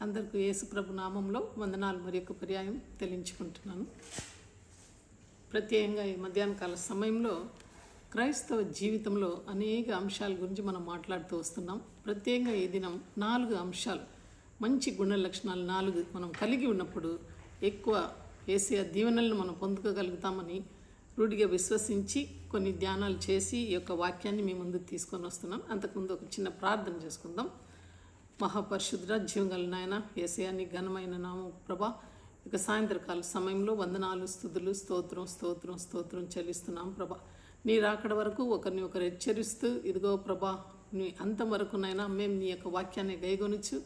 అందరికీ యేసుప్రభు నామంలో వందనాలు మరి యొక్క పర్యాయం తెలియచుకుంటున్నాను. ప్రత్యేకంగా ఈ మధ్యాహ్న కాల సమయంలో క్రైస్తవ జీవితంలో అనేక అంశాల గురించి మనం మాట్లాడుతూ వస్తున్నాం. ప్రత్యేకంగా ఈ దినం 4 అంశాలు, మంచి గుణ లక్షణాలు 4 మనం కలిగి ఉన్నప్పుడు ఎక్కువ యేసయ్య దీవెనలను మనం పొందుకోగలుగుతామని రూఢిగా విశ్వసించి కొన్ని ధ్యానాలు చేసి ఈ యొక్క వాక్యాన్ని మీ ముందుకు తీసుకొని వస్తున్నాం. అంతకుముందు ఒక చిన్న ప్రార్థన చేసుకుందాం. మహాపరిశుద్ధ జీవగల నాయన యేసయ్య నీ ఘనమైన నామం ప్రభా, ఇక సాయంత్రకాల సమయంలో వందనాలు స్తుతులు స్తోత్రం స్తోత్రం స్తోత్రం చెల్లిస్తున్నాం ప్రభా. నీ రాకడ వరకు ఒకరిని ఒకరు హెచ్చరిస్తూ ఇదిగో ప్రభా నీ అంతం వరకు నాయన మేము నీ యొక్క వాక్యాన్ని గైగొనొచ్చు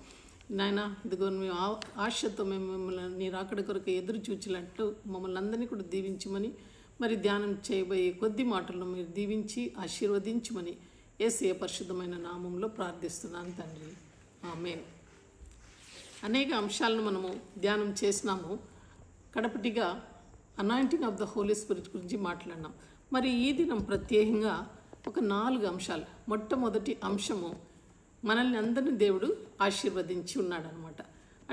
నాయన. ఇదిగో మేము ఆశతో మేము మిమ్మల్ని నీ రాకడ కొరకు ఎదురు చూచినట్లు మమ్మల్ని అందరినీ కూడా దీవించమని, మరి ధ్యానం చేయబోయే కొద్ది మాటలను మీరు దీవించి ఆశీర్వదించమని యేసయ్య పరిశుద్ధమైన నామంలో ప్రార్థిస్తున్నాను తండ్రి, ఆమేన్. అనేక అంశాలను మనము ధ్యానం చేసినాము. కడపటిగా anointing of the holy spirit గురించి మాట్లాడినాం. మరి ఈ దినం ప్రత్యేకంగా ఒక 4 అంశాలు. మొట్టమొదటి అంశము, మనల్ని అందరినీ దేవుడు ఆశీర్వదించి ఉన్నాడనమాట.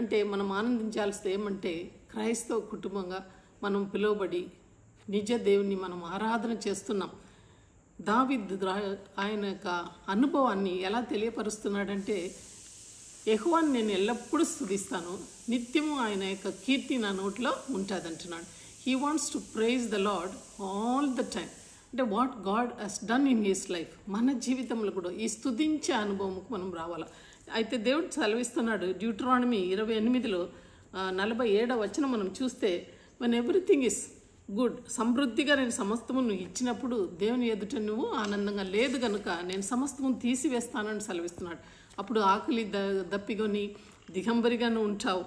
అంటే మనం ఆనందించాల్సింది ఏమంటే, క్రైస్తవ కుటుంబంగా మనం పిలువబడి నిజ దేవుని మనం ఆరాధన చేస్తున్నాం. దావీదు ఆయన యొక్క అనుభవాన్ని ఎలా తెలియపరుస్తున్నాడంటే, యెహోవాను నేను ఎల్లప్పుడూ స్తుతిస్తాను, నిత్యము ఆయన యొక్క కీర్తి నా నోట్లో ఉంటుంది అంటున్నాడు. He wants to praise the lord all the time. అంటే what god has done in his life. మన జీవితంలో కూడా ఈ స్తుతించే అనుభవంకు మనం రావాలి. అయితే దేవుడు సెలవిస్తున్నాడు డ్యూటరానమీ 28లో 47వ వచనం మనం చూస్తే, when everything is గుడ్, సమృద్ధిగా నేను సమస్తము నువ్వు ఇచ్చినప్పుడు దేవుని ఎదుట నువ్వు ఆనందంగా లేదు కనుక నేను సమస్తము తీసివేస్తానని సెలవిస్తున్నాడు. అప్పుడు ఆకలి దప్పికొని దిగంబరిగా నువ్వు ఉంటావు,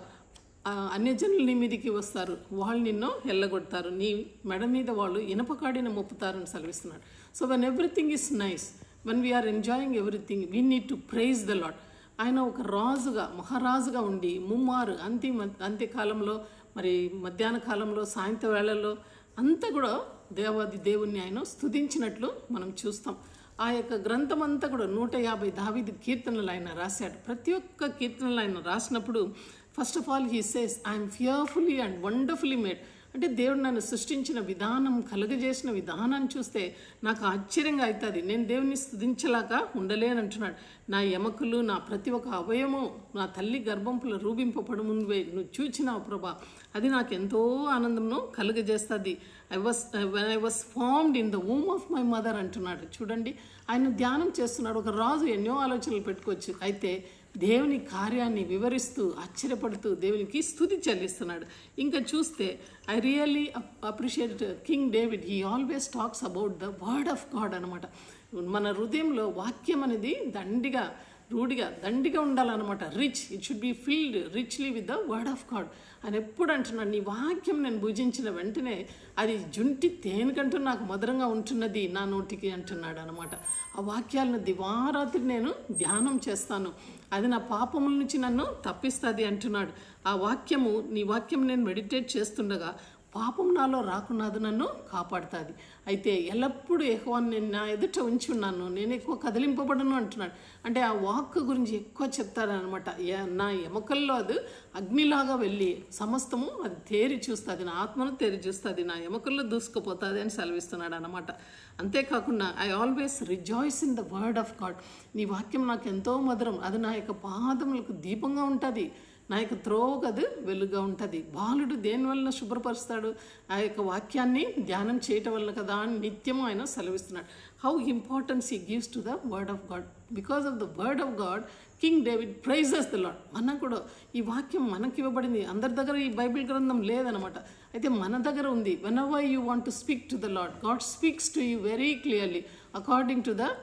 అన్యజనులు నీ మీదికి వస్తారు, వాళ్ళు నిన్ను ఎల్లగొడతారు, నీ మెడ మీద వాళ్ళు ఇనపకాడిన మోపుతారని సెలవిస్తున్నాడు. So when everything is nice, when we are enjoying everything, we need to praise the lord. ఆయన ఒక రాజుగా మహారాజుగా ఉండి ముమ్మారు అంత్యకాలంలో, మరి మధ్యాహ్న కాలంలో, సాయంత్ర వేళల్లో అంతా కూడా దేవాది దేవుణ్ణి ఆయన స్తుతించినట్లు మనం చూస్తాం. ఆ యొక్క గ్రంథం అంతా కూడా 150 దావీదు కీర్తనలు ఆయన రాశాడు. ప్రతి ఒక్క కీర్తనలు ఆయన రాసినప్పుడు first of all he says, I'm fearfully and wonderfully made. అంటే దేవుడు నన్ను సృష్టించిన విధానం, కలుగజేసిన విధానాన్ని చూస్తే నాకు ఆశ్చర్యంగా అవుతుంది. నేను దేవుని స్తుతించలాగా ఉండలేనంటున్నాడు. నా ఎముకలు, నా ప్రతి ఒక్క అవయవము నా తల్లి గర్భంపులో రూపింపబడు ముందే నువ్వు చూచినావు ప్రభా, అది నాకు ఎంతో ఆనందంను కలుగజేస్తుంది. when I was formed in the womb of my mother అంటున్నాడు. చూడండి, ఆయన ధ్యానం చేస్తున్నాడు. ఒక రాజు ఎన్నో ఆలోచనలు పెట్టుకోవచ్చు, అయితే దేవుని కార్యాన్ని వివరిస్తూ ఆశ్చర్యపడుతూ దేవునికి స్తుతి చెల్లిస్తున్నాడు. ఇంకా చూస్తే I really appreciate king David. He always talks about the word of God అనమాట. మన హృదయంలో వాక్యం అనేది దండిగా ఉండాలన్నమాట. Rich, it should be filled richly with the word of God. అని ఎప్పుడు అంటున్నాడు, నీ వాక్యం నేను భుజించిన వెంటనే అది జుంటి తేనెకంటూ నాకు మధురంగా ఉంటున్నది నా నోటికి అంటున్నాడు అనమాట. ఆ వాక్యాలను దివారాత్రి నేను ధ్యానం చేస్తాను, అది నా పాపముల నుంచి నన్ను తప్పిస్తుంది అంటున్నాడు. ఆ వాక్యము, నీ వాక్యం నేను మెడిటేట్ చేస్తుండగా పాపం నాలో రాకుండా అది నన్ను కాపాడుతుంది. అయితే ఎల్లప్పుడూ యెహోవాను నేను నా ఎదుట ఉంచి ఉన్నాను, నేను ఎక్కువ కదిలింపబడను అంటున్నాడు. అంటే ఆ వాక్ గురించి ఎక్కువ చెప్తారనమాట. నా ఎముకల్లో అది అగ్నిలాగా వెళ్ళి సమస్తము అది తేరి చూస్తుంది, నా ఆత్మను తేరి చూస్తుంది, నా ఎముకల్లో దూసుకుపోతుంది అని సెలవిస్తున్నాడు అనమాట. అంతేకాకుండా I always rejoice in the word of God. నీ వాక్యం నాకు ఎంతో మధురం, అది నా యొక్క పాదములకు దీపంగా ఉంటుంది, నా యొక్క త్రోవకు అది వెలుగుగా ఉంటుంది. బాలుడు దేని వలన శుభ్రపరుస్తాడు? ఆ యొక్క వాక్యాన్ని ధ్యానం చేయటం వల్ల కదా అని నిత్యము ఆయన సెలవిస్తున్నాడు. How importance he gives to the word of God. Because of the word of God king David praises the Lord. మనకు కూడా ఈ వాక్యం మనకి ఇవ్వబడింది. అందరి దగ్గర ఈ బైబిల్ గ్రంథం లేదనమాట, అయితే మన దగ్గర ఉంది. Whenever you want to speak to the lord, God speaks to you very clearly according to the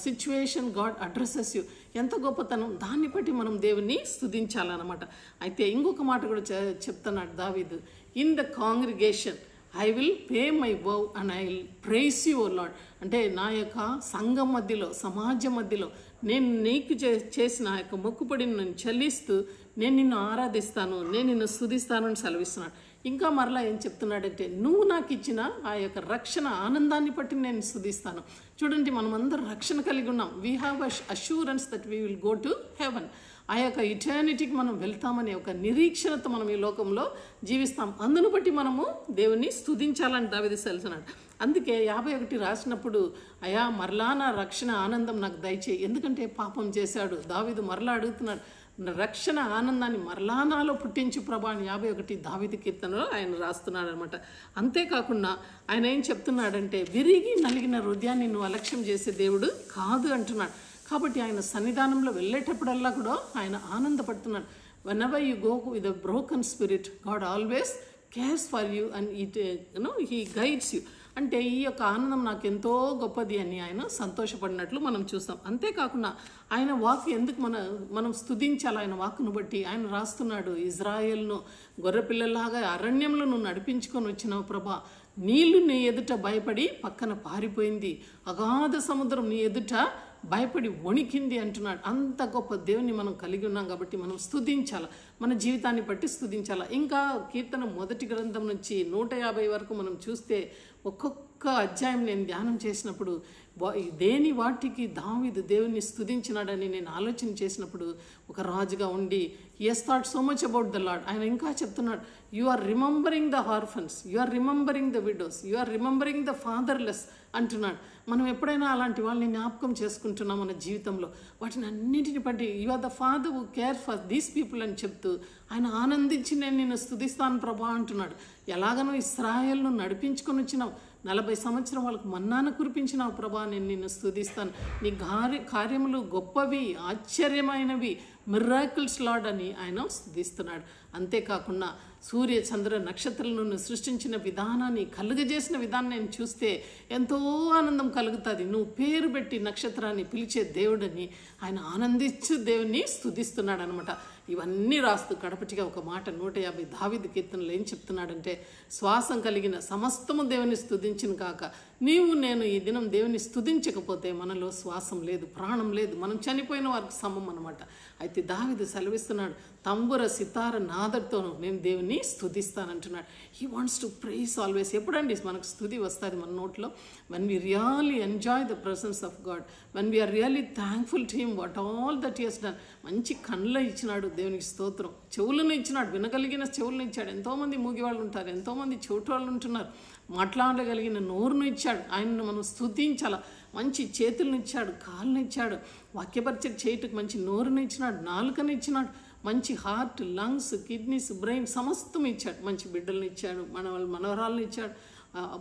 situation. God addresses you. ఎంత గొప్పతనం, దాన్ని బట్టి మనం దేవుని స్తుతించాలన్నమాట. అయితే ఇంకొక మాట కూడా చెప్తున్నాడు దావీదు, in the congregation I will pay my vow and I will praise you O Lord. అంటే నా యొక్క సంఘం మధ్యలో, సమాజం మధ్యలో నేను నీకు చేసిన ఆ యొక్క మొక్కుబడిని నేను చెల్లిస్తూ నేను నిన్ను ఆరాధిస్తాను, నేను నిన్ను స్తుతిస్తాను అని సెలవిస్తున్నాడు. ఇంకా మరలా ఏం చెప్తున్నాడంటే, నువ్వు నాకు ఇచ్చిన ఆ యొక్క రక్షణ ఆనందాన్ని బట్టి నేను స్తుతిస్తాను. చూడండి, మనం అందరం రక్షణ కలిగి ఉన్నాం. We have assurance that we will go to heaven. ఆ యొక్క ఇటర్నిటీకి మనం వెళ్తామనే ఒక నిరీక్షణతో మనం ఈ లోకంలో జీవిస్తాం. అందును బట్టి మనము దేవుని స్తుతించాలని దావీదు సెలవుస్తున్నాడు. అందుకే 51 రాసినప్పుడు, అయా మరలా నా రక్షణ ఆనందం నాకు దయచేయి. ఎందుకంటే పాపం చేశాడు. దావీదు మరలా అడుగుతున్నాడు, రక్షణ ఆనందాన్ని మరలా నాలో పుట్టించు ప్రభా అని 51 దావీదు కీర్తనలో ఆయన రాస్తున్నాడు అనమాట. అంతేకాకుండా ఆయన ఏం చెప్తున్నాడంటే, విరిగి నలిగిన హృదయాన్ని నువ్వు అలక్ష్యం చేసే దేవుడు కాదు అంటున్నాడు. కాబట్టి ఆయన సన్నిధానంలో వెళ్ళేటప్పుడల్లా కూడా ఆయన ఆనందపడుతున్నాడు. whenever you go with a broken spirit, God always cares for you and he guides you. అంటే ఈ యొక్క ఆనందం నాకు ఎంతో గొప్పది అని ఆయన సంతోషపడినట్లు మనం చూస్తాం. అంతేకాకుండా ఆయన వాక్ ఎందుకు మనం స్తుతించాలి? ఆయన వాక్కును బట్టి ఆయన రాస్తున్నాడు, ఇజ్రాయేల్ను గొర్రెపిల్లలాగా అరణ్యంలో నువ్వు నడిపించుకొని వచ్చినావు ప్రభా. నీళ్లు నీ ఎదుట భయపడి పక్కన పారిపోయింది, అగాధ సముద్రం నీ ఎదుట భయపడి వణికింది అంటున్నాడు. అంత గొప్ప దేవుని మనం కలిగి ఉన్నాం కాబట్టి మనం స్తుతించాలి, మన జీవితాన్ని బట్టి స్తుతించాలి. ఇంకా కీర్తన 1 గ్రంథం నుంచి 150 వరకు మనం చూస్తే ఒక్కొక్క అధ్యాయం నేను ధ్యానం చేసినప్పుడు దేని వాటికి దావీదు దేవుని స్తుతించినాడని నేను ఆలోచన చేసినప్పుడు, ఒక రాజుగా ఉండి he thought so much about the lord. ఆయన ఇంకా చెప్తున్నాడు, you are remembering the orphans, you are remembering the widows, you are remembering the fatherless అంటున్నాడు. మనం ఎప్పుడైనా అలాంటి వాళ్ళని జ్ఞాపకం చేసుకుంటున్నాం మన జీవితంలో, వాటిని అన్నింటిని బట్టి you are the father who care for these people అని చెప్తూ ఆయన ఆనందించి నేను నిన్ను స్తుతిస్తాను ప్రభా అంటున్నాడు. ఎలాగనో ఇశ్రాయేలును నడిపించుకొని వచ్చినావు, 40 సంవత్సరం వాళ్ళకు మన్నాను కురిపించినావు ప్రభా, నేను నిన్ను స్తుతిస్తాను. నీ కార్యములు గొప్పవి, ఆశ్చర్యమైనవి, మిరాకిల్స్ లార్డ్ అని ఆయన స్తుతిస్తున్నాడు. అంతేకాకుండా సూర్య చంద్ర నక్షత్రాలను సృష్టించిన విధానాన్ని, కలుగజేసిన విధానం నేను చూస్తే ఎంతో ఆనందం కలుగుతుంది. నువ్వు పేరు పెట్టి నక్షత్రాన్ని పిలిచే దేవుడని ఆయన ఆనందించు దేవుని స్తుతిస్తున్నాడు అనమాట. ఇవన్నీ రాస్తూ కడపటిగా ఒక మాట 150 దావీదు కీర్తనలు ఏం చెప్తున్నాడంటే, శ్వాసం కలిగిన సమస్తము దేవుని స్తుతించిన కాక నీవు నేను ఈ దినం దేవుని స్తుతించకపోతే మనలో శ్వాసం లేదు, ప్రాణం లేదు, మనం చనిపోయిన వారికి సమం అనమాట. అయితే దావీదు సెలవిస్తున్నాడు, తంబుర సితార నాదతోను నేను దేవుని స్తుతిస్తానంటున్నాడు. He wants to praise always. ఎప్పుడండి మనకు స్తుతి వస్తుంది మన నోట్లో? when we really enjoy the presence of God, when we are really thankful to him what all that he has done. మంచి కళ్ళు ఇచ్చినాడు దేవునికి స్తోత్రం, చెవులను ఇచ్చినాడు, వినగలిగిన చెవులను ఇచ్చాడు. ఎంతోమంది మూగి వాళ్ళు ఉంటారు, ఎంతోమంది చెవిటి వాళ్ళు ఉంటున్నారు. మాట్లాడగలిగిన నోరును ఇచ్చాడు, ఆయనను మనం స్తుతించాల. మంచి చేతులను ఇచ్చాడు, కాళ్ళను ఇచ్చాడు, వాక్యపరిచయం చేయటకు మంచి నోరును ఇచ్చినాడు, నాలుకను ఇచ్చినాడు, మంచి హార్ట్, లంగ్స్, కిడ్నీస్, బ్రెయిన్ సమస్తం ఇచ్చాడు. మంచి బిడ్డలను ఇచ్చాడు, మనవరాలను ఇచ్చాడు,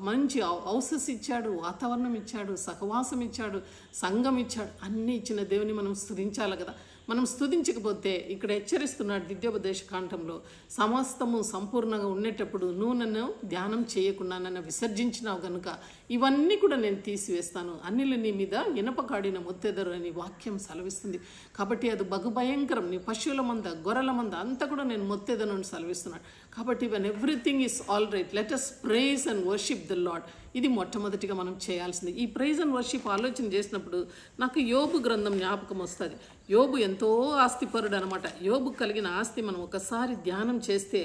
మంచి హౌసెస్ ఇచ్చాడు, వాతావరణం ఇచ్చాడు, సహవాసం ఇచ్చాడు, సంఘం ఇచ్చాడు. అన్నీ ఇచ్చిన దేవుని మనం స్తుతించాలి కదా. మనం స్తుతించకపోతే ఇక్కడ హెచ్చరిస్తున్నాడు ద్వితీయోపదేశ కాండంలో, సమస్తము సంపూర్ణంగా ఉండేటప్పుడు నువ్వు నన్ను ధ్యానం చేయకుండా నన్ను విసర్జించినావు కనుక ఇవన్నీ కూడా నేను తీసివేస్తాను, అన్నిలు నీ మీద ఇనపకాడిన మొత్తెదరు అని వాక్యం సెలవిస్తుంది. కాబట్టి అది బహుభయంకరం. నీ పశువుల మంద, గొర్రెల మంద అంతా కూడా నేను మొత్తెదను అని సెలవిస్తున్నాడు. కాబట్టి when everything is all right, let us praise and worship the Lord. ఇది మొట్టమొదటిగా మనం చేయాల్సింది. ఈ ప్రైజ్ అండ్ వర్షిప్ ఆలోచన చేసినప్పుడు నాకు యోబు గ్రంథం జ్ఞాపకం వస్తుంది. యోబు ఎంతో ఆస్తిపరుడు అనమాట. యోబు కలిగిన ఆస్తి మనం ఒకసారి ధ్యానం చేస్తే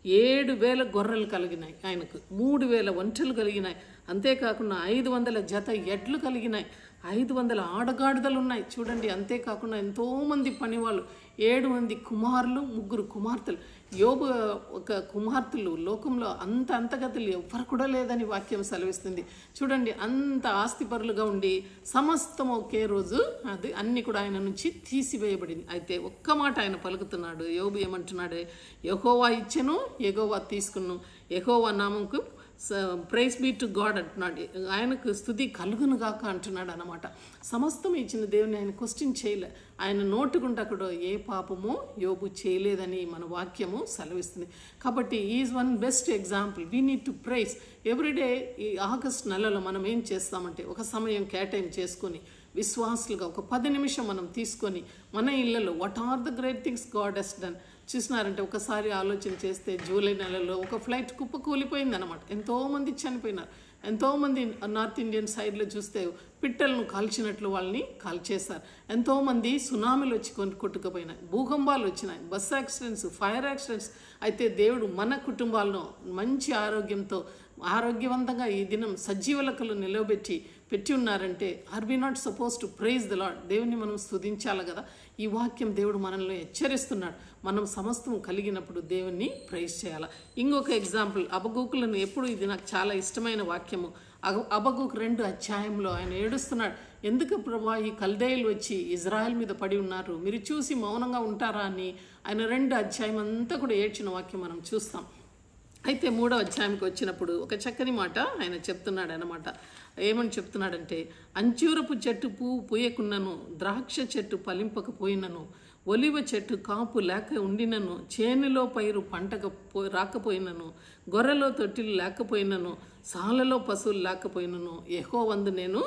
7,000 గొర్రెలు కలిగినాయి, ఆయనకు 3,000 ఒంటెలు కలిగినాయి, అంతేకాకుండా 500 జత ఎడ్లు కలిగినాయి, 500 ఆడగాడిదలు ఉన్నాయి చూడండి. అంతేకాకుండా ఎంతోమంది పనివాళ్ళు, 7 మంది కుమారులు, 3 కుమార్తెలు. యోబు ఒక కుమార్తెలు లోకంలో అంత అంతగతులు ఎవ్వరు కూడా లేదని వాక్యం సెలవిస్తుంది. చూడండి, అంత ఆస్తిపరులుగా ఉండి సమస్తం ఒకే రోజు అది అన్ని కూడా ఆయన నుంచి తీసివేయబడింది. అయితే ఒక్క మాట ఆయన పలుకుతున్నాడు. యోబు ఏమంటున్నాడు? యెహోవా ఇచ్చెను, యెహోవా తీసుకును, యెహోవా నామంకు ప్రైజ్ బీ టు గాడ్ అంటున్నాడు. ఆయనకు స్తుతి కలుగును గాక అంటున్నాడు అనమాట. సమస్తం ఇచ్చిన దేవుని ఆయన క్వశ్చన్ చేయలే. ఆయన నోటుకుంటా కూడా ఏ పాపము యోబు చేయలేదని మన వాక్యము సెలవిస్తుంది. కాబట్టి is one best example. We need to praise everyday. ఈ ఆగస్ట్ నెలలో మనం ఏం చేస్తామంటే ఒక సమయం కేటాయింపు చేసుకొని విశ్వాసులుగా ఒక 10 నిమిషం మనం తీసుకొని మన ఇళ్లలో what are the great things God has done చూసినారంటే ఒకసారి ఆలోచన చేస్తే జూలై నెలలో ఒక ఫ్లైట్ కుప్ప కూలిపోయింది అనమాట. ఎంతోమంది చనిపోయినారు. ఎంతోమంది నార్త్ ఇండియన్ సైడ్లో చూస్తే పిట్టలను కాల్చినట్లు వాళ్ళని కాల్చేశారు. ఎంతోమంది సునామీలు వచ్చి కొట్టుకుపోయినాయి, భూకంపాలు వచ్చినాయి, బస్ యాక్సిడెంట్స్, ఫైర్ యాక్సిడెంట్స్. అయితే దేవుడు మన కుటుంబాలను మంచి ఆరోగ్యవంతంగా ఈ దినం సజీవులకలు పెట్టి ఉన్నారంటే are we not suppose to praise the Lord? దేవుని మనం స్తుతించాలి కదా. ఈ వాక్యం దేవుడు మనల్ని హెచ్చరిస్తున్నాడు. మనం సమస్తం కలిగినప్పుడు దేవుణ్ణి ప్రైజ్ చేయాలి. ఇంకొక ఎగ్జాంపుల్, హబక్కూకులను ఎప్పుడు, ఇది నాకు చాలా ఇష్టమైన వాక్యము. హబక్కూకు 2 అధ్యాయంలో ఆయన ఏడుస్తున్నాడు, ఎందుకు ప్రభా ఈ కల్దీయులు వచ్చి ఇజ్రాయెల్ మీద పడి ఉన్నారు, మీరు చూసి మౌనంగా ఉంటారా అని ఆయన 2 అధ్యాయం అంతా కూడా ఏడ్చిన వాక్యం మనం చూస్తాం. అయితే 3వ అధ్యాయంకి వచ్చినప్పుడు ఒక చక్కని మాట ఆయన చెప్తున్నాడు అన్నమాట. ఏమని చెప్తున్నాడంటే, అంజూరపు చెట్టు పువ్వు పూయకున్నను, ద్రాక్ష చెట్టు ఫలింపకపోయినను, ఒలివ చెట్టు కాపు లేక ఉండినను, చేనులో పైరు రాకపోయినను, గొర్రెలో తొట్టిలు లేకపోయినను, సాలలో పశువులు లేకపోయినను, యెహోవాయందు నేను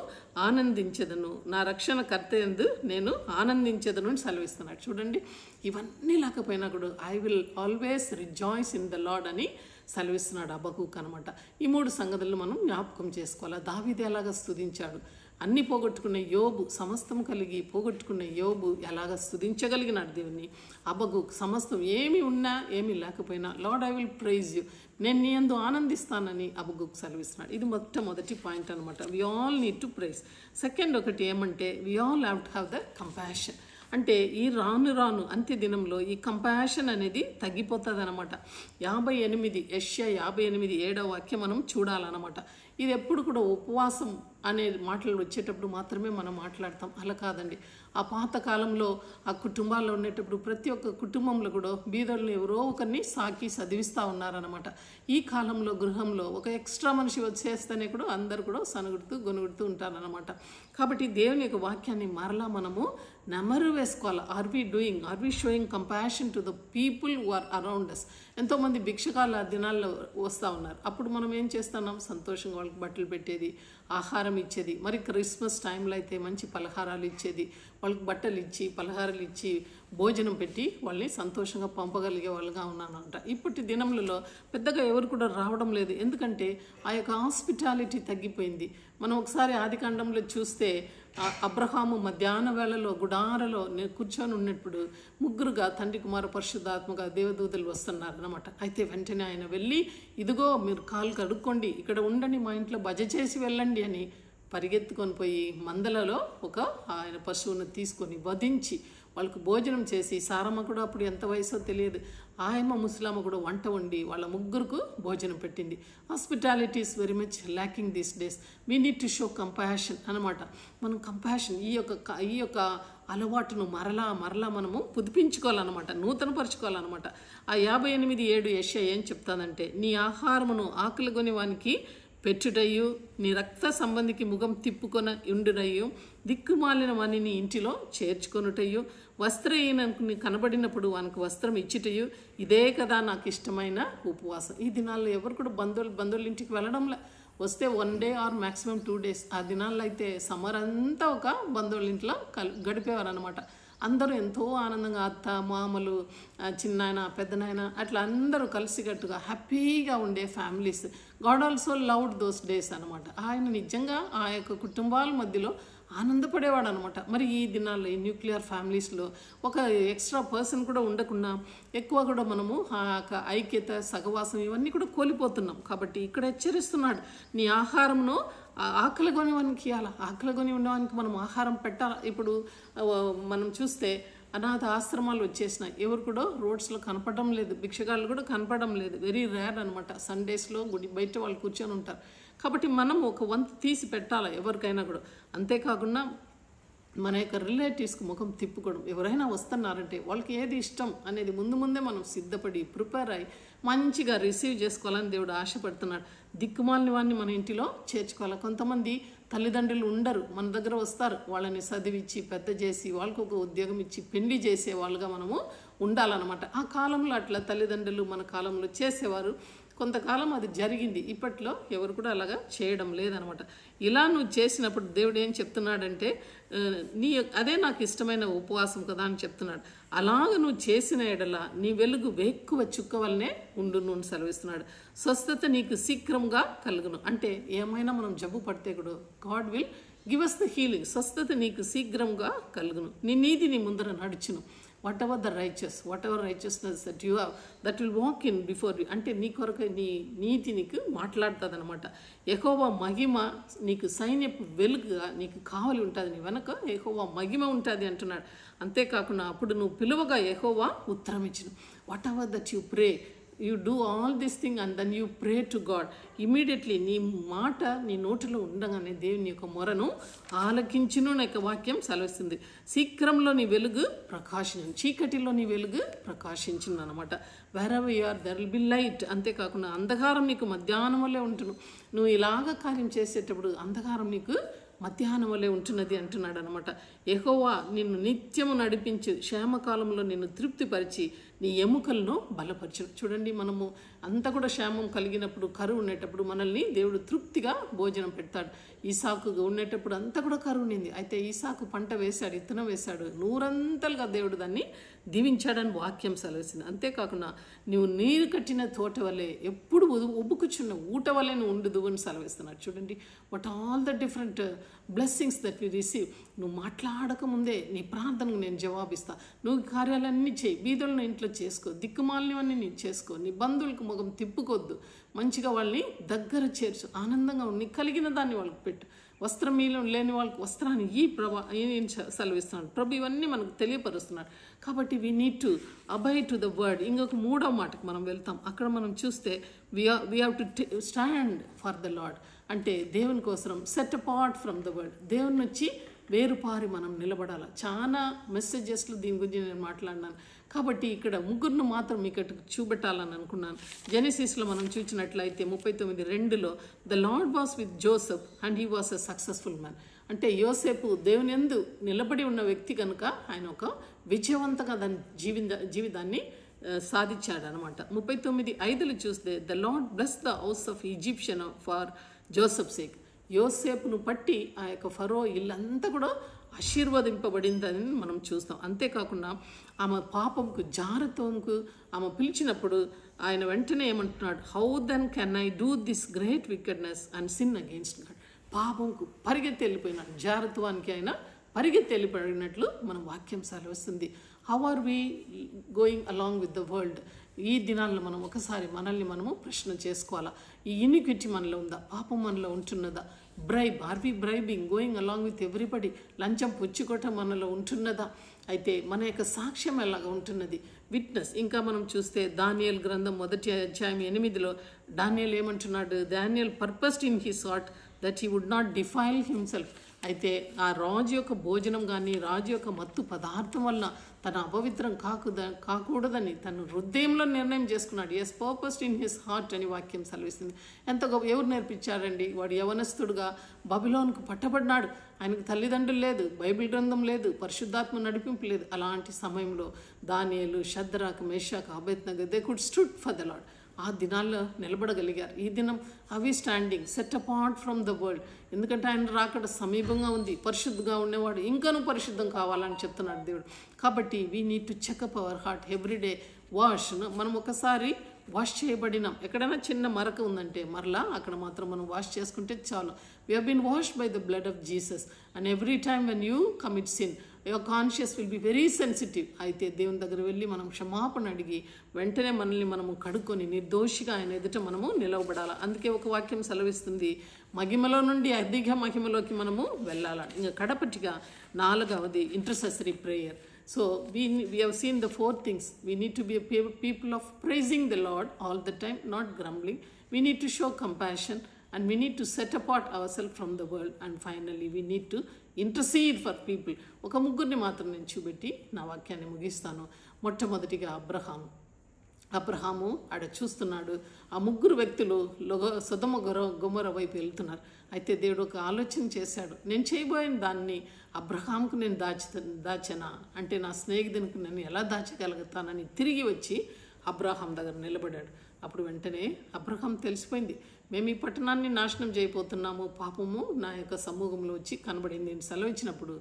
ఆనందించెదను, నా రక్షణ కర్తయందు నేను ఆనందించెదను అని సెలవిస్తున్నాడు. చూడండి, ఇవన్నీ లేకపోయినా కూడా I will always rejoice in the lord అని సెలవిస్తున్నాడు హబక్కూకు అనమాట. ఈ 3 సంగతులను మనం జ్ఞాపకం చేసుకోవాలి. దావీదు ఎలాగ స్తుతించాడు, అన్ని పోగొట్టుకునే యోబు, సమస్తం కలిగి పోగొట్టుకునే యోబు ఎలాగ స్తుతించగలిగినాడు దేవుని. హబక్కూకు సమస్తం ఏమి ఉన్నా ఏమి లేకపోయినా, Lord I will praise you, నేను నీ యందు ఆనందిస్తానని హబక్కూకు సెలవిస్తున్నాడు. ఇది మొట్టమొదటి పాయింట్ అనమాట. We all need to praise. Second ఒకటి ఏమంటే, we all have to have the compassion. అంటే ఈ రాను అంత్య దినంలో ఈ కంపాషన్ అనేది తగ్గిపోతుంది అనమాట. 58 యెషయా 58 7వ వాక్యం మనం చూడాలన్నమాట. ఇది ఎప్పుడు కూడా ఉపవాసం అనే మాటలు వచ్చేటప్పుడు మాత్రమే మనం మాట్లాడతాం, అలా కాదండి. ఆ పాత కాలంలో ఆ కుటుంబాల్లో ఉండేటప్పుడు ప్రతి ఒక్క కుటుంబంలో కూడా బీదలను ఎవరో ఒకరిని సాకి చదివిస్తూ ఉన్నారనమాట. ఈ కాలంలో గృహంలో ఒక ఎక్స్ట్రా మనిషి వచ్చేస్తేనే కూడా అందరు కూడా గొనుగుడుతూ ఉంటారనమాట. కాబట్టి దేవుని యొక్క వాక్యాన్ని మరలా మనము నెమరు వేసుకోవాలి. Are we showing compassion to the people who are around us? ఎంతోమంది భిక్షకాల దినాల్లో వస్తూ ఉన్నారు. అప్పుడు మనం ఏం చేస్తున్నాం? సంతోషంగా వాళ్ళకి బట్టలు పెట్టేది, ఆహారం ఇచ్చేది. మరి క్రిస్మస్ టైంలో అయితే మంచి పలహారాలు ఇచ్చేది, వాళ్ళకి బట్టలు ఇచ్చి పలహారాలు ఇచ్చి భోజనం పెట్టి వాళ్ళని సంతోషంగా పంపగలిగే వాళ్ళుగా ఉన్నానంట. ఇప్పటి దినములలో పెద్దగా ఎవరు కూడా రావడం లేదు, ఎందుకంటే ఆ యొక్క హాస్పిటాలిటీ తగ్గిపోయింది. మనం ఒకసారి ఆదికాండంలో చూస్తే అబ్రహాము మధ్యాహ్న వేళలో గుడారలో కూర్చొని ఉన్నప్పుడు ముగ్గురుగా తండ్రి కుమార పరిశుద్ధాత్మగా దేవదూతలు వస్తున్నారు అనమాట. అయితే వెంటనే ఆయన వెళ్ళి, ఇదిగో మీరు కాలు కడుక్కోండి, ఇక్కడ ఉండండి, మా ఇంట్లో భజ చేసి వెళ్ళండి అని పరిగెత్తుకొని పోయి మందలలో ఒక ఆయన పశువును తీసుకొని వధించి వాళ్ళకు భోజనం చేసి, సారమ్మ కూడా అప్పుడు ఎంత వయసో తెలియదు, ఆయమ్మ ముసలమ్మ కూడా వంట వండి వాళ్ళ ముగ్గురుకు భోజనం పెట్టింది. Hospitality is very much lacking these days. We need to show compassion అనమాట. మనం కంపాషన్ ఈ యొక్క అలవాటును మరలా మనము పుదిపించుకోవాలన్నమాట, నూతనపరచుకోవాలన్నమాట. ఆ 58:7 యెషయా ఏం చెప్తానంటే, నీ ఆహారమును ఆకలిగొని వానికి పెట్టుటయు, నీ రక్త సంబంధికి ముఖం తిప్పుకొన ఉండునయ్యు, దిక్కుమాలిన వానిని ఇంటిలో చేర్చుకొనుటయు, వస్త్రహీనునికి కనబడినప్పుడు వానికి వస్త్రం ఇచ్చుటయు, ఇదే కదా నాకు ఇష్టమైన ఉపవాసం. ఈ దినాల్లో ఎవరు కూడా బంధువుల ఇంటికి వెళ్ళడంలే. వస్తే 1 డే ఆర్ మ్యాక్సిమం 2 days. ఆ దినాల్లో అయితే సమ్మర్ అంతా ఒక బంధువుల ఇంట్లో గడిపేవారు అనమాట. అందరూ ఎంతో ఆనందంగా, అత్త మామలు, చిన్నాయన పెద్దనాయన అట్లా అందరూ కలిసికట్టుగా హ్యాపీగా ఉండే families. God also loved those days అనమాట. ఆయన నిజంగా ఆ యొక్క కుటుంబాల మధ్యలో ఆనందపడేవాడు అనమాట. మరి ఈ దినాల్లో ఈ న్యూక్లియర్ ఫ్యామిలీస్లో ఒక ఎక్స్ట్రా పర్సన్ కూడా ఉండకుండా ఎక్కువ కూడా మనము ఆ ఐక్యత, సహవాసం ఇవన్నీ కూడా కోల్పోతున్నాం. కాబట్టి ఇక్కడ హెచ్చరిస్తున్నాడు, నీ ఆహారమును ఆకలి కొనేవానికి ఇవ్వాలి, ఆకలి కొని ఉండేవానికి మనం ఆహారం పెట్టాలి. ఇప్పుడు మనం చూస్తే అనాథ ఆశ్రమాలు వచ్చేసినాయి, ఎవరు కూడా రోడ్స్లో కనపడడం లేదు, భిక్షగాళ్ళు కూడా కనపడడం లేదు, వెరీ రేర్ అనమాట. సండేస్లో గుడి బయట వాళ్ళు కూర్చొని ఉంటారు. కాబట్టి మనం ఒక వంతు తీసి పెట్టాలి ఎవరికైనా కూడా. అంతేకాకుండా మన యొక్క రిలేటివ్స్కి ముఖం తిప్పుకోవడం, ఎవరైనా వస్తున్నారంటే వాళ్ళకి ఏది ఇష్టం అనేది ముందే మనం సిద్ధపడి ప్రిపేర్ అయ్యి మంచిగా రిసీవ్ చేసుకోవాలని దేవుడు ఆశపడుతున్నాడు. దిక్కుమాలిన వాడిని మన ఇంటిలో చేర్చుకోవాలి. కొంతమంది తల్లిదండ్రులు ఉండరు, మన దగ్గర వస్తారు, వాళ్ళని చదివించి పెద్ద చేసి వాళ్ళకు ఒక ఉద్యోగం ఇచ్చి పెళ్లి చేసే వాళ్ళుగా మనము ఉండాలన్నమాట. ఆ కాలంలో అట్లా తల్లిదండ్రులు మన కాలంలో చేసేవారు. కొంతకాలం అది జరిగింది. ఇప్పట్లో ఎవరు కూడా అలాగా చేయడం లేదనమాట. ఇలా నువ్వు చేసినప్పుడు దేవుడు ఏం చెప్తున్నాడంటే, అదే నాకు ఇష్టమైన ఉపవాసం కదా అని చెప్తున్నాడు. అలాగ నువ్వు చేసిన ఎడల నీ వెలుగు వేక్కువ చుక్క వల్లనే ఉండును అని సెలవిస్తున్నాడు. స్వస్థత నీకు శీఘ్రంగా కలుగును. అంటే ఏమైనా మనం జబ్బు పడితే కూడా God will give us the healing. స్వస్థత నీకు శీఘ్రంగా కలుగును. నీ నీతి నీ ముందర నడుచును. whatever righteousness that you have, that will walk in before you. అంటే నీ కొరకు నీ నీతి నీకు మాట్లాడుతుంది అనమాట. యెహోవా మహిమ నీకు సైన్యపు వెలుగుగా నీకు కావలి ఉంటుంది. నీ వెనక యెహోవా మహిమ ఉంటుంది అంటున్నాడు. అంతేకాకుండా అప్పుడు నువ్వు పిలువగా యెహోవా ఉత్తరం ఇచ్చును. whatever that you pray, you do all this thing and then you pray to God. Immediately నీ మాట నీ నోటిలో ఉండగానే దేవుని యొక్క మొరను ఆలకించును అనే వాక్యం సెలవిస్తుంది. శీఘ్రంలో నీ వెలుగు ప్రకాశించు, చీకటిలో నీ వెలుగు ప్రకాశించును అనమాట. wherever you are there will be light. అంతేకాకుండా అంధకారం నీకు మధ్యాహ్నం వల్లే ఉంటును. నువ్వు ఇలాగ కార్యం చేసేటప్పుడు అంధకారం నీకు మధ్యాహ్నం వల్లే ఉంటున్నది అంటున్నాడు అనమాట. యెహోవా నిన్ను నిత్యము నడిపించు, క్షేమకాలంలో నిన్ను తృప్తిపరిచి నీ ఎముకలను బలపరచును. చూడండి, మనము అంతా కూడా క్షేమం కలిగినప్పుడు, కరువు ఉండేటప్పుడు మనల్ని దేవుడు తృప్తిగా భోజనం పెడతాడు. ఈసాకు ఉండేటప్పుడు అంతా కూడా కరువు ఉండింది. అయితే ఈసాకు పంట వేశాడు, ఇత్తనం వేశాడు, నూరంతలుగా దేవుడు దాన్ని దీవించాడని వాక్యం సెలవుస్తుంది. అంతేకాకుండా నువ్వు నీరు కట్టిన తోట వల్లే ఎప్పుడు ఉబ్బుకుచున్న ఊట వల్లే నువ్వు ఉండుదు అని సెలవిస్తున్నాడు. చూడండి, what all the different blessings that we receive. నువ్వు మాట్లాడకముందే నీ ప్రార్థనకు నేను జవాబిస్తా. నువ్వు కార్యాలన్నీ చేయి, బీదలను ఇంట్లో చేసుకో, దిక్కుమాలినవన్నీ నీ చేసుకో, నీ బంధువులకు ముఖం తిప్పుకొద్దు, మంచిగా వాళ్ళని దగ్గర చేర్చు, ఆనందంగా నీ కలిగిన దాన్ని వాళ్ళకి పెట్టు, వస్త్రం మీలో లేని వాళ్ళకి వస్త్రాన్ని ఈ సెలవిస్తున్నాడు. ప్రభు ఇవన్నీ మనకు తెలియపరుస్తున్నాడు. కాబట్టి we need to అబై to the word. ఇంకొక 3వ మాటకు మనం వెళ్తాం. అక్కడ మనం చూస్తే we have to stand for the lord. అంటే దేవుని కోసం set apart from the world. దేవుని వచ్చి వేరుపారి మనం నిలబడాలి. చాలా మెసేజెస్లో దీని గురించి నేను మాట్లాడినాను. కాబట్టి ఇక్కడ ముగ్గురును మాత్రం ఇక్కడ చూపెట్టాలని అనుకున్నాను. జెనసిస్లో మనం చూసినట్లయితే 39:2 the lord was with Joseph and he was a successful man. అంటే యోసేపు దేవుని యందు నిలబడి ఉన్న వ్యక్తి కనుక ఆయన ఒక విజయవంతంగా దాని జీవితాన్ని సాధించాడు అనమాట. 39:5 చూస్తే the lord bless the house of Egyptian for Joseph sake. యోసేపును పట్టి ఆ యొక్క ఫరో ఇల్లంతా కూడా ఆశీర్వదింపబడిందని మనం చూస్తాం. అంతేకాకుండా ఆమె పాపంకు జారత్వంకు ఆమె పిలిచినప్పుడు ఆయన వెంటనే ఏమంటున్నాడు, how then can I do this great wickedness and sin against god. పాపంకు పరిగెత్తి వెళ్ళిపోయినాడు, జారత్వానికి ఆయన పరిగెత్తి వెళ్ళిపోయినట్లు మన వాక్యం సెలవిస్తుంది. How are we going along with the world? ఈ దినాల్లో మనం ఒకసారి మనల్ని మనము ప్రశ్న చేసుకోవాలా. ఈ ఇనిక్విటీ మనలో ఉందా? పాపం మనలో ఉంటున్నదా? Are we bribing, going along with everybody? లంచం పుచ్చుకోవటం మనలో ఉంటున్నదా? అయితే మన యొక్క సాక్ష్యం ఎలాగా ఉంటున్నది? విట్నెస్. ఇంకా మనం చూస్తే దానియేలు గ్రంథం 1:8 దానియేలు ఏమంటున్నాడు? దానియేలు purposed in his heart that he would not defile himself. అయితే ఆ రాజు యొక్క భోజనం కానీ రాజు యొక్క మత్తు పదార్థం వల్ల తన అపవిత్రం కాకూడదని తను హృదయంలో నిర్ణయం చేసుకున్నాడు. Yes, purposed in his heart అని వాక్యం సెలవిస్తుంది. ఎంత గొప్ప! ఎవరు నేర్పించారండి? వాడు యవనస్తుడుగా బబిలోనుకు పట్టబడినాడు. ఆయనకు తల్లిదండ్రులు లేదు, బైబిల్ గ్రంథం లేదు, పరిశుద్ధాత్మ నడిపింపు లేదు. అలాంటి సమయంలో దానియేలు, Shadrach, Meshach, Abednego they could stood for the lord. ఆ దినాల్లో నిలబడగలిగారు. ఈ దినం అవి standing set apart from the world. ఎందుకంటే ఆయన రాకడ సమీపంగా ఉంది. పరిశుద్ధంగా ఉండేవాడు ఇంకనూ పరిశుద్ధం కావాలని చెప్తున్నాడు దేవుడు. కాబట్టి we need to checkup our heart everyday. Wash. మనం ఒకసారి వాష్ చేయబడినాం. ఎక్కడైనా చిన్న మరక ఉందంటే మరలా అక్కడ మాత్రం మనం వాష్ చేసుకుంటే చాలు. We have been washed by the blood of Jesus. And every time when you commit sin your conscious will be very sensitive. అయితే దేవుని దగ్గర వెళ్ళి మనం క్షమాపణ అడిగి వెంటనే మనల్ని మనము కడుక్కొని నిర్దోషిగా ఆయన ఎదుట మనము నిలవబడాలి. అందుకే ఒక వాక్యం సెలవిస్తుంది, మహిమలో నుండి అధిక మహిమలోకి మనము వెళ్ళాలని. ఇంకా కడపటిగా 4వది intercessory prayer. So we have seen the 4 things. We need to be a people of praising the Lord all the time, not grumbling. We need to show compassion and we need to set apart ourselves from the world. And finally we need to intercede for people. ఒక ముగ్గురిని మాత్రం నేను చూపెట్టి నా వాక్యాన్ని ముగిస్తాను. మొట్టమొదటిగా అబ్రహాము ఆడ చూస్తున్నాడు. ఆ ముగ్గురు వ్యక్తులు సొదొమ గొమొర వైపు వెళ్తున్నారు. అయితే దేవుడు ఒక ఆలోచన చేశాడు. నేను చేయబోయిన దాన్ని అబ్రహాంకు నేను దాచనా అంటే నా స్నేహితునికి నేను ఎలా దాచగలుగుతానని తిరిగి వచ్చి అబ్రహాం దగ్గర నిలబడ్డాడు. అప్పుడు వెంటనే అబ్రహాం తెలిసిపోయింది, మేము ఈ పట్టణాన్ని నాశనం చేయబోతున్నాము, పాపము నా యొక్క సమూహంలో వచ్చి కనబడింది అని సెలవిచ్చినప్పుడు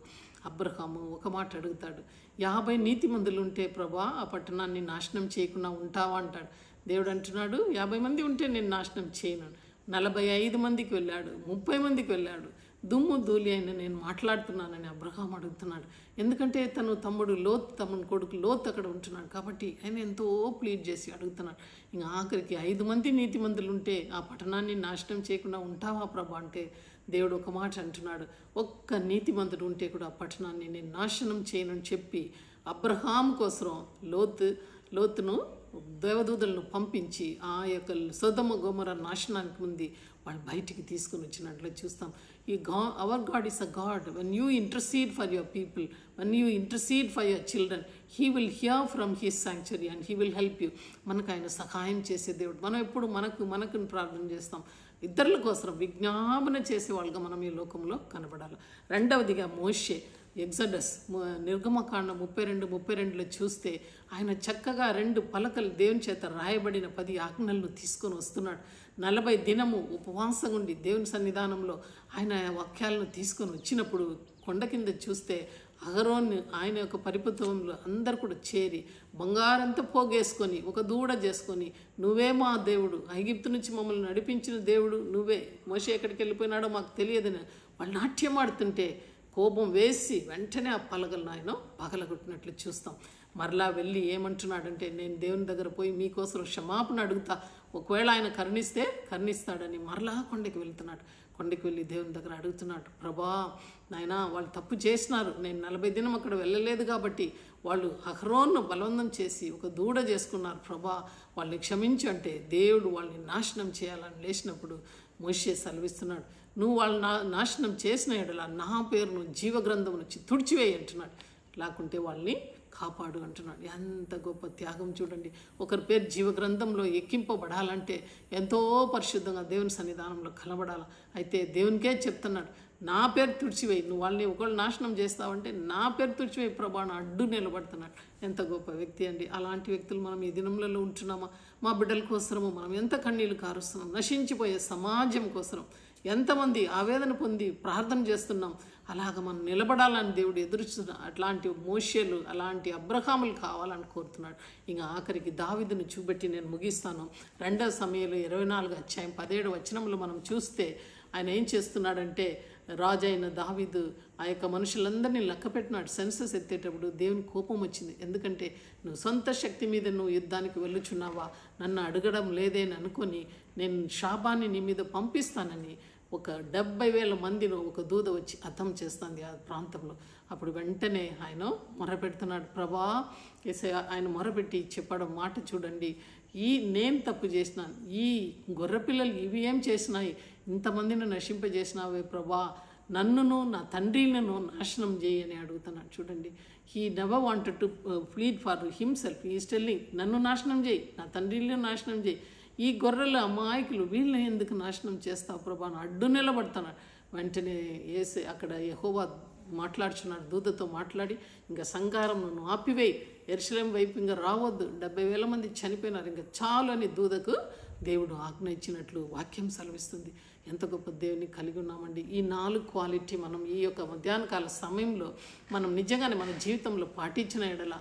అబ్రహాము ఒక మాట అడుగుతాడు, 50 నీతిమంతులు ఉంటే ప్రభా ఆ పట్టణాన్ని నాశనం చేయకుండా ఉంటావా అంటాడు. దేవుడు అంటున్నాడు, 50 మంది ఉంటే నేను నాశనం చేయను. 45 మందికి వెళ్ళాడు, 30 మందికి వెళ్ళాడు. దుమ్ము ధూళి అయిన నేను మాట్లాడుతున్నానని అబ్రహాం అడుగుతున్నాడు. ఎందుకంటే తమ్ముడు లోత్, తమ్ముడు కొడుకు లోత్ అక్కడ ఉంటున్నాడు కాబట్టి ఆయన ఎంతో ప్లీడ్ చేసి అడుగుతున్నాడు. ఇంకా ఆఖరికి 5 మంది నీతిమంతులు ఉంటే ఆ పట్టణాన్ని నాశనం చేయకుండా ఉంటావా ప్రభా అంటే దేవుడు ఒక మాట అంటున్నాడు, ఒక్క నీతిమంతుడు ఉంటే కూడా ఆ పట్టణాన్ని నేను నాశనం చేయనని చెప్పి అబ్రహాం కోసం లోతును దేవదూతలను పంపించి ఆ యొక్క సొదొమ గొమొర్రా నాశనానికి ముందు వాళ్ళు బయటికి తీసుకొని వచ్చినట్లు చూస్తాం. Hour God is a God. When you intercede for your people, when you intercede for your children, he will here from his sanctuary and he will help you. మనకు ఆయన సహాయం చేసే దేవుడు. మనం ఎప్పుడు మనకు ప్రార్థన చేస్తాం, ఇతరుల కోసం విజ్ఞాపన చేసే వాళ్ళగా మనం ఈ లోకంలో కనబడాలి. రెండవదిగా మోషే, ఎగ్జడస్ నిర్గమకాండం 32:32లో చూస్తే ఆయన చక్కగా 2 పలకలు దేవుని చేత రాయబడిన 10 ఆజ్ఞలను తీసుకొని వస్తున్నాడు. 40 దినము ఉపవాసం ఉండి దేవుని సన్నిధానంలో ఆయన వాక్యాలను తీసుకొని వచ్చినప్పుడు కొండ కింద చూస్తే అహరోన్ ఆయన యొక్క పరిపుత్వంలో అందరు కూడా చేరి బంగారంతా పోగేసుకొని ఒక దూడ చేసుకొని, నువ్వే మా దేవుడు, ఐగుప్తు నుంచి మమ్మల్ని నడిపించిన దేవుడు నువ్వే, మోషే ఎక్కడికి వెళ్ళిపోయినాడో మాకు తెలియదని వాళ్ళు నాట్యం ఆడుతుంటే కోపం వేసి వెంటనే ఆ పలకలను ఆయన పగలగొట్టినట్లు చూస్తాం. మరలా వెళ్ళి ఏమంటున్నాడంటే, నేను దేవుని దగ్గర పోయి మీకోసం క్షమాపణ అడుగుతా, ఒకవేళ ఆయన కరుణిస్తాడని మరలా కొండకి వెళ్తున్నాడు. కొండకి వెళ్ళి దేవుని దగ్గర అడుగుతున్నాడు, ప్రభా నాయనా వాళ్ళు తప్పు చేసినారు, నేను 40 దినం అక్కడ వెళ్ళలేదు కాబట్టి వాళ్ళు అహరోన్ను బలవంతం చేసి ఒక దూడ చేసుకున్నారు, ప్రభా వాళ్ళని క్షమించు అంటే దేవుడు వాళ్ళని నాశనం చేయాలని లేచినప్పుడు మోషే సెలవిస్తున్నాడు, నువ్వు వాళ్ళు నాశనం చేసిన ఎడల నా పేరును జీవగ్రంథం నుంచి తుడిచివేయి అంటున్నాడు, లేకుంటే వాళ్ళని కాపాడు అంటున్నాడు. ఎంత గొప్ప త్యాగం చూడండి. ఒకరి పేరు జీవగ్రంథంలో ఎక్కింపబడాలంటే ఎంతో పరిశుద్ధంగా దేవుని సన్నిధానంలో కనబడాలి. అయితే దేవునికే చెప్తున్నాడు, నా పేరు తుడిచివేయి, నువ్వు వాళ్ళని ఒకళ్ళు నాశనం చేస్తావంటే నా పేరు తుడిచివేయి ప్రభాను అడ్డు నిలబడుతున్నాడు. ఎంత గొప్ప వ్యక్తి అండి. అలాంటి వ్యక్తులు మనం ఈ దినంలో ఉంటున్నామా? మా బిడ్డల కోసము మనం ఎంత కన్నీళ్లు కారుస్తున్నాం, నశించిపోయే సమాజం కోసం ఎంతమంది ఆవేదన పొంది ప్రార్థన చేస్తున్నాం. అలాగ మనం నిలబడాలని దేవుడు ఎదురుస్తున్నాడు. అట్లాంటి మోషేలు, అలాంటి అబ్రహాములు కావాలని కోరుతున్నాడు. ఇంకా ఆఖరికి దావీదును చూపెట్టి నేను ముగిస్తాను. 2 సమూయేలు 24:17 మనం చూస్తే ఆయన ఏం చేస్తున్నాడంటే, రాజు అయిన దావీదు ఆ యొక్క మనుషులందరినీ లెక్క పెట్టినాడు. సెన్సస్ ఎత్తేటప్పుడు దేవుని కోపం వచ్చింది. ఎందుకంటే నువ్వు సొంత శక్తి మీద నువ్వు యుద్ధానికి వెళ్ళుచున్నావా, నన్ను అడగడం లేదేని అనుకొని నేను శాపాన్ని నీ మీద పంపిస్తానని ఒక 70,000 మందిని ఒక దూత వచ్చి హతం చేస్తుంది ఆ ప్రాంతంలో. అప్పుడు వెంటనే ఆయన మొరపెడుతున్నాడు, ప్రభా యేసయ్యా. ఆయన మొరపెట్టి చెప్పడం మాట చూడండి, నేను తప్పు చేసినాను, ఈ గొర్రెపిల్లలు ఇవి ఏం చేసినాయి, ఇంతమందిని నశింపజేసినావే ప్రభా, నన్నును నా తండ్రిలను నాశనం చేయి అని అడుగుతున్నాడు. చూడండి, he never wanted to plead for himself. He is telling, నన్ను నాశనం చేయి, నా తండ్రిలను నాశనం చేయి, ఈ గొర్రెలు అమాయకులు వీళ్ళని ఎందుకు నాశనం చేస్తావు ప్రభా అని అడ్డు నిలబడుతున్నాడు. వెంటనే యేసే అక్కడ యెహోవా మాట్లాడుచున్నాడు, దూతతో మాట్లాడి, ఇంకా సంగారం నువ్వు ఆపివేయి, యెరూషలేము వైపు ఇంకా రావద్దు, 70,000 మంది చనిపోయినారు, ఇంకా చాలు అని దూతకు దేవుడు ఆజ్ఞ ఇచ్చినట్లు వాక్యం సెలవిస్తుంది. ఎంత గొప్ప దేవుని కలిగి ఉన్నామండి. ఈ 4 క్వాలిటీ మనం ఈ యొక్క మధ్యాహ్నకాల సమయంలో మనం నిజంగానే మన జీవితంలో పాటించిన ఎడల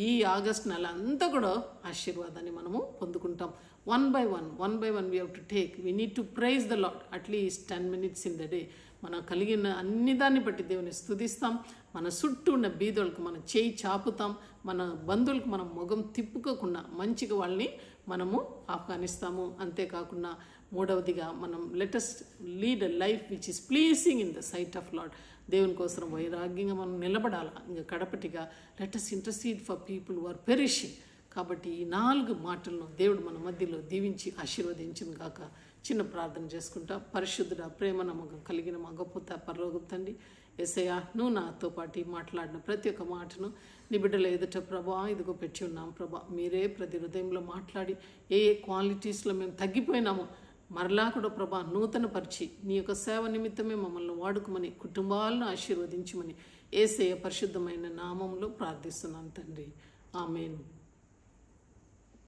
ఈ ఆగస్ట్ నెల అంతా కూడా ఆశీర్వాదాన్ని మనము పొందుకుంటాం. One by one we have to take. We need to praise the lord at least 10 minutes in the day. మనం కలిగిన అన్ని దాన్ని బట్టి దేవుని స్తుతిస్తాం. మన చుట్టూ ఉన్న బీదోళ్ళకు మనం చేయి చాపుతాం. మన బంధువులకు మనం మొగం తిప్పుకోకుండా మంచిగా వాళ్ళని మనము ఆహ్వానిస్తాము. అంతేకాకుండా మూడవదిగా మనం let us lead a life which is pleasing in the sight of lord. దేవుని కోసం వైరాగ్యంగా మనం నిలబడాలా. ఇంకా కడపటిగా let us intercede for people who are perishing. కాబట్టి ఈ 4 మాటలను దేవుడు మన మధ్యలో దీవించి ఆశీర్వదించిన గాక. చిన్న ప్రార్థన చేసుకుంటా. పరిశుద్ధుడ, ప్రేమ నమ్మకం కలిగిన మా గొప్ప పరలోకపు తండ్రి, యేసయ్యా, నువ్వు నాతో పాటు మాట్లాడిన ప్రతి ఒక్క మాటను నీ బిడ్డల ఎదుట ప్రభా ఇదిగో పెట్టి ఉన్నాం ప్రభా. మీరే ప్రతి హృదయంలో మాట్లాడి ఏ క్వాలిటీస్లో మేము తగ్గిపోయినామో మరలా కూడా ప్రభా నూతన పరిచి నీ యొక్క సేవ నిమిత్తమే మమ్మల్ని వాడుకోమని, కుటుంబాలను ఆశీర్వదించమని యేసయ్య పరిశుద్ధమైన నామంలో ప్రార్థిస్తున్నాను తండ్రి. ఆమేన్.